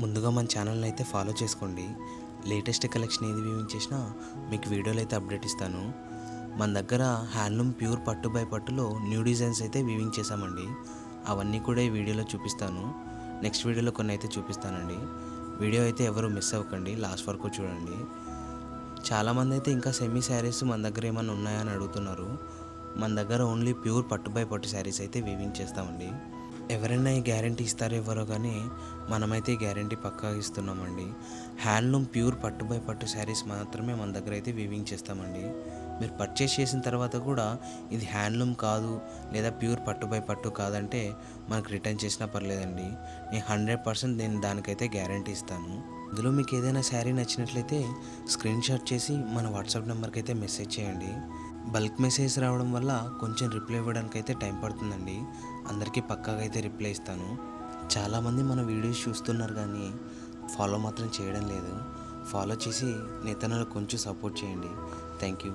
ముందుగా మన ఛానల్ని అయితే ఫాలో చేసుకోండి. లేటెస్ట్ కలెక్షన్ ఏది వీవింగ్ చేసినా మీకు వీడియోలు అయితే అప్డేట్ ఇస్తాను. మన దగ్గర హ్యాండ్లూమ్ ప్యూర్ పట్టు బై పట్టులో న్యూ డిజైన్స్ అయితే వీవింగ్ చేశామండి. అవన్నీ కూడా ఈ వీడియోలో చూపిస్తాను. నెక్స్ట్ వీడియోలో కొన్ని అయితే చూపిస్తానండి. వీడియో అయితే ఎవరు మిస్ అవ్వకండి, లాస్ట్ వరకు చూడండి. చాలామంది అయితే ఇంకా సెమీ శారీస్ మన దగ్గర ఏమైనా ఉన్నాయా అని అడుగుతున్నారు. మన దగ్గర ఓన్లీ ప్యూర్ పట్టు బై పట్టు శారీస్ అయితే వీవింగ్ చేస్తామండి. ఎవరైనా ఈ గ్యారంటీ ఇస్తారో ఇవ్వరో కానీ మనమైతే ఈ గ్యారంటీ పక్కా ఇస్తున్నామండి. హ్యాండ్లూమ్ ప్యూర్ పట్టు బై పట్టు శారీస్ మాత్రమే మన దగ్గర అయితే వీవింగ్ చేస్తామండి. మీరు పర్చేస్ చేసిన తర్వాత కూడా ఇది హ్యాండ్లూమ్ కాదు లేదా ప్యూర్ పట్టు బై పట్టు కాదంటే మనకు రిటర్న్ చేసినా పర్లేదండి. నేను 100% నేను దానికైతే గ్యారంటీ ఇస్తాను. ఇందులో మీకు ఏదైనా శారీ నచ్చినట్లయితే స్క్రీన్ షాట్ చేసి మన వాట్సాప్ నెంబర్కి అయితే మెసేజ్ చేయండి. బల్క్ మెసేజ్ రావడం వల్ల కొంచెం రిప్లై ఇవ్వడానికి అయితే టైం పడుతుందండి. అందరికీ పక్కాగా అయితే రిప్లై ఇస్తాను. చాలామంది మన వీడియోస్ చూస్తున్నారు కానీ ఫాలో మాత్రం చేయడం లేదు. ఫాలో చేసి నేతన్నలకు కొంచెం సపోర్ట్ చేయండి. Thank you.